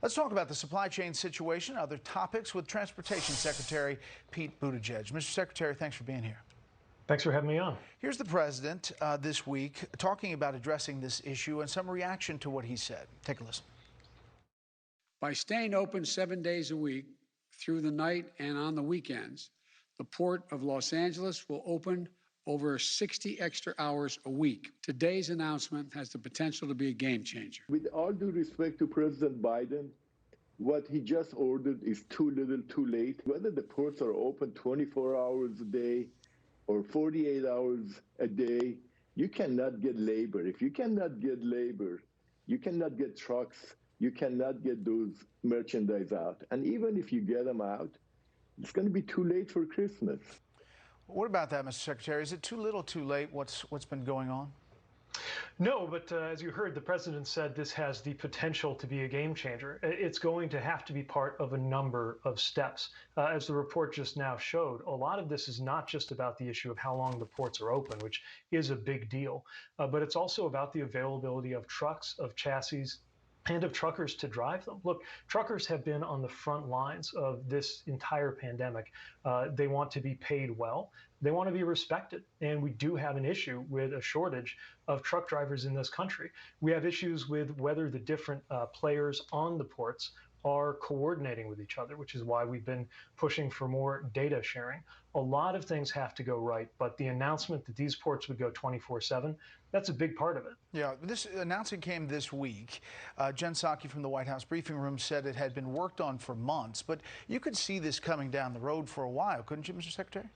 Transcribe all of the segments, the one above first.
Let's talk about the supply chain situation, other topics with Transportation Secretary Pete Buttigieg. Mr. Secretary, thanks for being here. Thanks for having me on. Here's the president this week talking about addressing this issue and some reaction to what he said. Take a listen. By staying open 7 days a week through the night and on the weekends, the Port of Los Angeles will open over 60 extra hours a week. Today's announcement has the potential to be a game changer. With all due respect to President Biden, what he just ordered is too little, too late. Whether the ports are open 24 hours a day or 48 hours a day, you cannot get labor. If you cannot get labor, you cannot get trucks, you cannot get those merchandise out. And even if you get them out, it's going to be too late for Christmas. What about that, Mr. Secretary? Is it too little, too late? What's been going on? No, but as you heard, the president said this has the potential to be a game changer. It's going to have to be part of a number of steps. As the report just now showed, a lot of this is not just about the issue of how long the ports are open, which is a big deal, but it's also about the availability of trucks, of chassis, and of truckers to drive them. Look, truckers have been on the front lines of this entire pandemic. They want to be paid well. They want to be respected. And we do have an issue with a shortage of truck drivers in this country. We have issues with whether the different players on the ports are coordinating with each other, which is why we've been pushing for more data sharing. A lot of things have to go right, but the announcement that these ports would go 24/7, that's a big part of it. Yeah, this announcement came this week. Jen Psaki from the White House briefing room said it had been worked on for months, but you could see this coming down the road for a while, couldn't you, Mr. Secretary?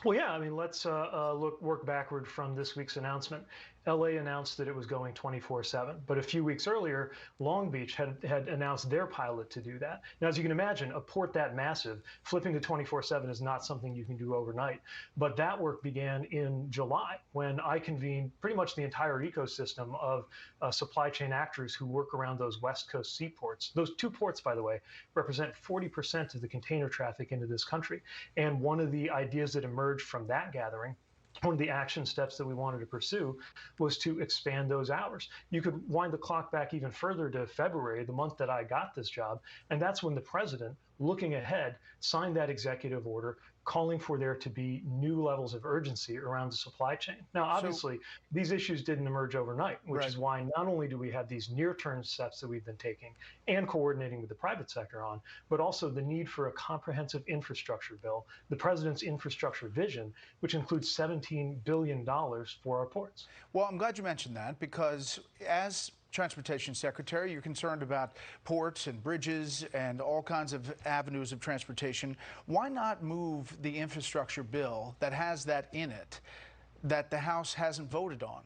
Well, yeah, I mean, let's work backward from this week's announcement. LA announced that it was going 24/7, but a few weeks earlier, Long Beach had announced their pilot to do that. Now, as you can imagine, a port that massive, flipping to 24/7 is not something you can do overnight. But that work began in July when I convened pretty much the entire ecosystem of supply chain actors who work around those West Coast seaports. Those two ports, by the way, represent 40% of the container traffic into this country. And one of the ideas that emerged from that gathering, one of the action steps that we wanted to pursue, was to expand those hours. You could wind the clock back even further to February, the month that I got this job, and that's when the president, looking ahead, signed that executive order calling for there to be new levels of urgency around the supply chain. Now, obviously, these issues didn't emerge overnight, which is why not only do we have these near-term steps that we've been taking and coordinating with the private sector on, but also the need for a comprehensive infrastructure bill, the president's infrastructure vision, which includes $17 billion for our ports. Well, I'm glad you mentioned that because as Transportation Secretary, you're concerned about ports and bridges and all kinds of avenues of transportation. Why not move the infrastructure bill that has that in it that the House hasn't voted on?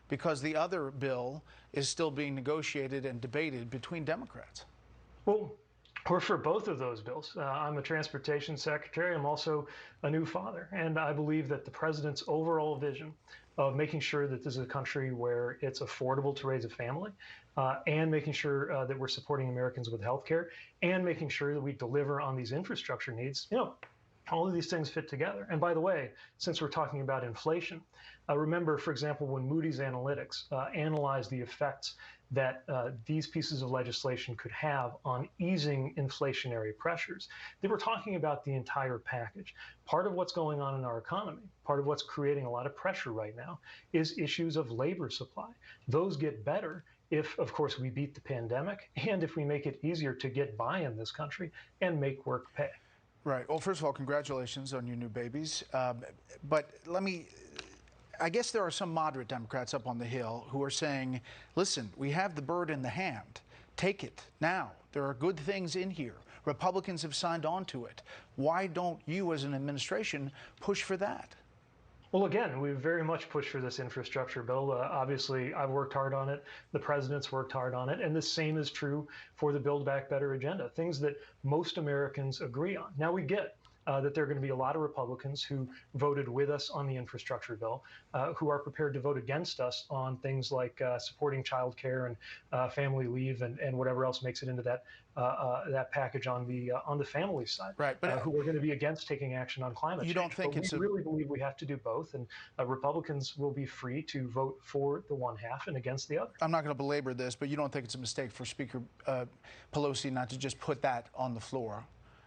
Because the other bill is still being negotiated and debated between Democrats. Well, we're for both of those bills. I'm a transportation secretary. I'm also a new father. And I believe that the president's overall vision of making sure that this is a country where it's affordable to raise a family and making sure that we're supporting Americans with health care and making sure that we deliver on these infrastructure needs, all of these things fit together. And by the way, since we're talking about inflation, remember, for example, when Moody's Analytics analyzed the effects that these pieces of legislation could have on easing inflationary pressures, they were talking about the entire package. Part of what's going on in our economy, part of what's creating a lot of pressure right now, is issues of labor supply. Those get better if, of course, we beat the pandemic and if we make it easier to get by in this country and make work pay. Right. Well, first of all, congratulations on your new babies. But I guess there are some moderate Democrats up on the Hill who are saying, listen, we have the bird in the hand. Take it now. There are good things in here. Republicans have signed on to it. Why don't you as an administration push for that? Well, again, we very much push for this infrastructure bill. Obviously, I've worked hard on it. The president's worked hard on it. And the same is true for the Build Back Better agenda, things that most Americans agree on. Now, we get that there are going to be a lot of Republicans who voted with us on the infrastructure bill, who are prepared to vote against us on things like supporting child care and family leave and whatever else makes it into that that package on the family side. Right, but who are going to be against taking action on climate change. you don't think but it's we really believe we have to do both, and Republicans will be free to vote for the one half and against the other. I'm not going to belabor this, but you don't think it's a mistake for Speaker Pelosi not to just put that on the floor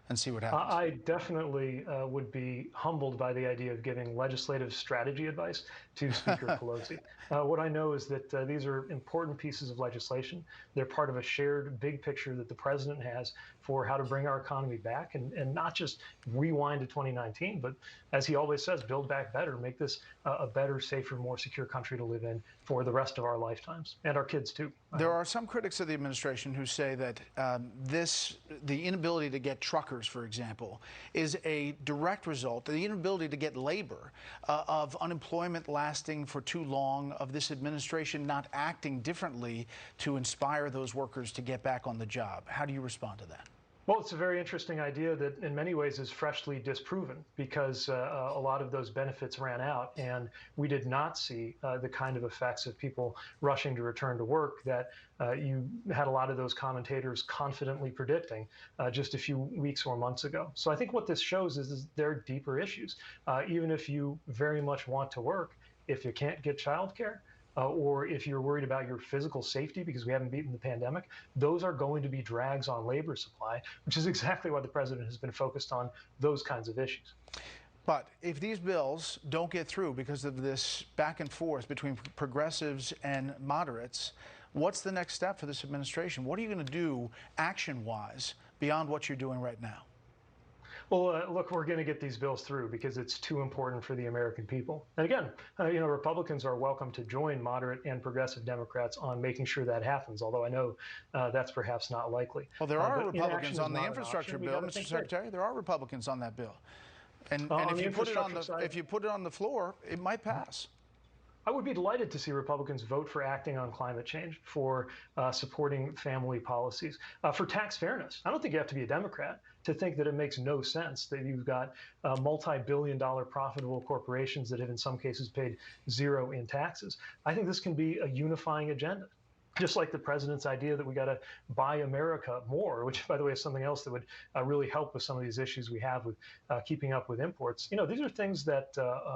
and see what happens? I definitely would be humbled by the idea of giving legislative strategy advice to Speaker Pelosi. What I know is that these are important pieces of legislation. They're part of a shared big picture that the president has for how to bring our economy back and not just rewind to 2019, but as he always says, build back better, make this a better, safer, more secure country to live in for the rest of our lifetimes and our kids too. There are some critics of the administration who say that the inability to get truckers, for example, is a direct result, the inability to get labor, of unemployment lasting for too long, of this administration not acting differently to inspire those workers to get back on the job. How do you respond to that? Well, it's a very interesting idea that in many ways is freshly disproven because a lot of those benefits ran out and we did not see the kind of effects of people rushing to return to work that you had a lot of those commentators confidently predicting just a few weeks or months ago. So I think what this shows is there are deeper issues. Even if you very much want to work, if you can't get childcare, or if you're worried about your physical safety because we haven't beaten the pandemic, those are going to be drags on labor supply, which is exactly why the president has been focused on those kinds of issues. But if these bills don't get through because of this back and forth between progressives and moderates, what's the next step for this administration? What are you going to do action-wise beyond what you're doing right now? Well, look, we're going to get these bills through because it's too important for the American people. And again, Republicans are welcome to join moderate and progressive Democrats on making sure that happens, although I know that's perhaps not likely. Well, there are Republicans on the infrastructure bill, Mr. Secretary. There are Republicans on that bill. And if you put it on the floor, it might pass. I would be delighted to see Republicans vote for acting on climate change, for supporting family policies, for tax fairness. I don't think you have to be a Democrat to think that it makes no sense that you've got multi-billion-dollar profitable corporations that have in some cases paid zero in taxes. I think this can be a unifying agenda. Just like the president's idea that we got to buy America more, which, by the way, is something else that would really help with some of these issues we have with keeping up with imports. These are things that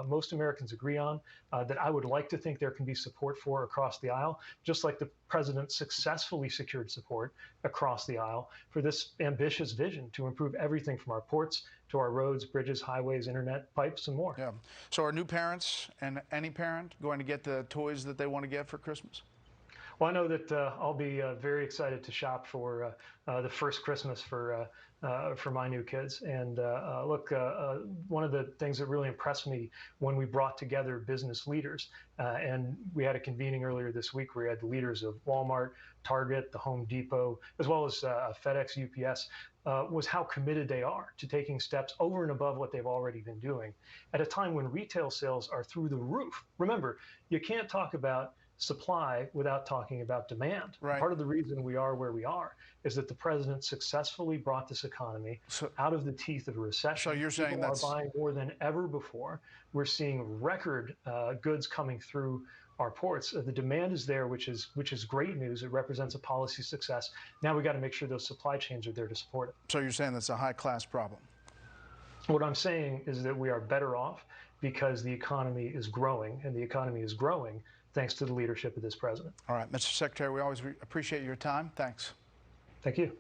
most Americans agree on, that I would like to think there can be support for across the aisle, just like the president successfully secured support across the aisle for this ambitious vision to improve everything from our ports to our roads, bridges, highways, internet, pipes, and more. Yeah. So are new parents and any parent going to get the toys that they want to get for Christmas? Well, I know that I'll be very excited to shop for the first Christmas for my new kids. And look, one of the things that really impressed me when we brought together business leaders, and we had a convening earlier this week where we had the leaders of Walmart, Target, the Home Depot, as well as FedEx, UPS, was how committed they are to taking steps over and above what they've already been doing at a time when retail sales are through the roof. Remember, you can't talk about supply without talking about demand. Right. Part of the reason we are where we are is that the president successfully brought this economy out of the teeth of a recession. So you're saying people are buying more than ever before. We're seeing record goods coming through our ports. The demand is there, which is great news. It represents a policy success. Now we got to make sure those supply chains are there to support it. So you're saying that's a high-class problem? What I'm saying is that we are better off because the economy is growing, and the economy is growing thanks to the leadership of this president. All right, Mr. Secretary, we always appreciate your time. Thanks. Thank you.